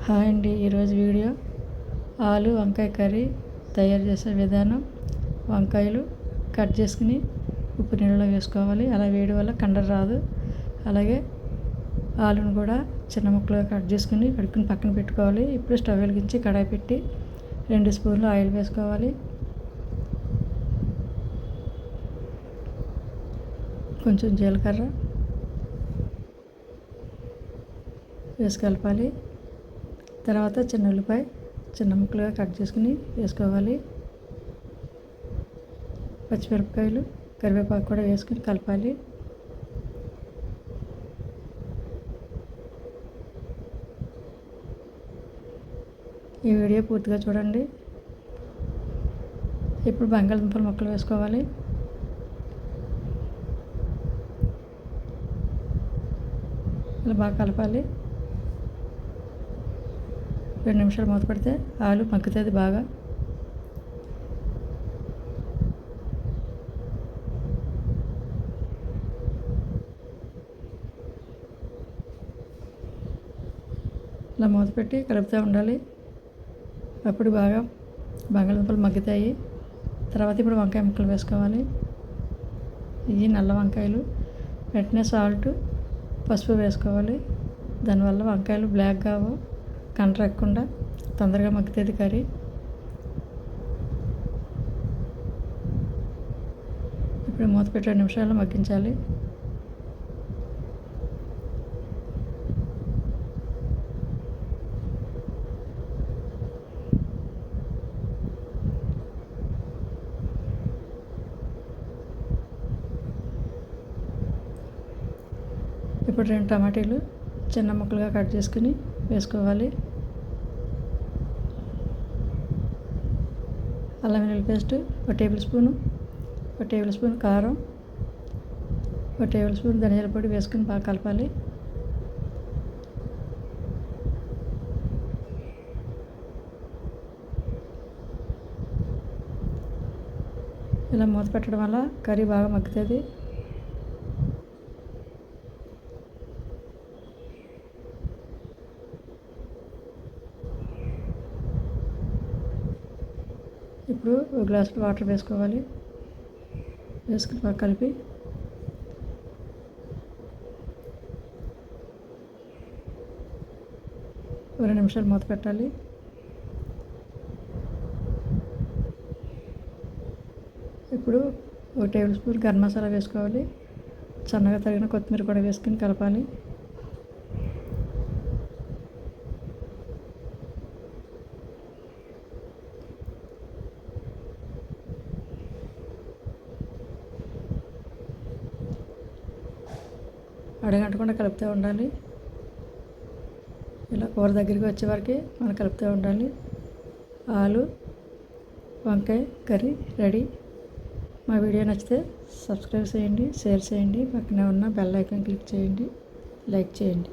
Hi అండి. ఈరోజు video ఆలు వంకాయ కర్రీ తయారు చేసే విధానం. వంకాయలు కట్ చేసుకుని ఉప్పు నీళ్ళలో వేసుకోవాలి. అలా వేయడం వల్ల కండర రాదు. అలాగే ఆలును కూడా చిన్న ముక్కలుగా కట్ చేసుకుని కడుక్కుని పక్కన పెట్టుకోవాలి. ఇప్పుడు స్టవ్ వెలిగించి కడాయి పెట్టి 2 స్పూన్లు ఆయిల్ వేసుకోవాలి. కొంచెం జీలకర్ర వేసి కలపాలి. తర్వాత చిన్న ఉల్లిపాయ చిన్న ముక్కలుగా కట్ చేసుకుని వేసుకోవాలి. పచ్చిమిరపకాయలు కరివేపాకు కూడా వేసుకుని కలపాలి. ఈ వీడియో పూర్తిగా చూడండి. ఇప్పుడు బంగాళదుంపల ముక్కలు వేసుకోవాలి. ఇలా బాగా కలపాలి. 2 నిమిషాలు మూత పెడితే ఆలు మగ్గుతుంది బాగా. ఇలా మూత పెట్టి కలుపుతూ ఉండాలి. అప్పుడు బాగా బంగాళదుంపలు మగ్గుతాయి. తర్వాత ఇప్పుడు వంకాయ ముక్కలు వేసుకోవాలి. ఇవి నల్ల వంకాయలు. వెంటనే సాల్ట్ పసుపు వేసుకోవాలి. దానివల్ల వంకాయలు బ్లాక్ కావు, కండ రాకుండా తొందరగా మగ్గుతుంది కర్రీ. ఇప్పుడు మూత పెట్టి 2 నిమిషాలు మగ్గించాలి. ఇప్పుడు 2 టమాటీలు చిన్న ముక్కలుగా కట్ చేసుకుని వేసుకోవాలి. అల్లం వెల్లుల్లి paste 1 tablespoon, 1 tablespoon కారం, 1 టేబుల్ స్పూన్ ధనియాల పొడి వేసుకుని బాగా కలపాలి. ఇలా మూత పెట్టడం వల్ల కర్రీ బాగా మగ్గుతుంది. ఇప్పుడు 1 గ్లాసు వాటర్ వేసుకోవాలి. వేసుకుని బాగా కలిపి ఒక 2 నిమిషాలు మూత పెట్టాలి. ఇప్పుడు 1 టేబుల్ స్పూన్ గరం మసాలా వేసుకోవాలి. సన్నగా తరిగిన కొత్తిమీర కూడా వేసుకుని కలపాలి. అడగంటకుండా కలుపుతూ ఉండాలి. ఇలా కూర దగ్గరికి వచ్చే వరకు మనం కలుపుతూ ఉండాలి. ఆలు వంకాయ కర్రీ రెడీ. మా వీడియో నచ్చితే సబ్స్క్రైబ్ చేయండి, షేర్ చేయండి, పక్కనే ఉన్న బెల్ ఐకాన్ క్లిక్ చేయండి, లైక్ చేయండి.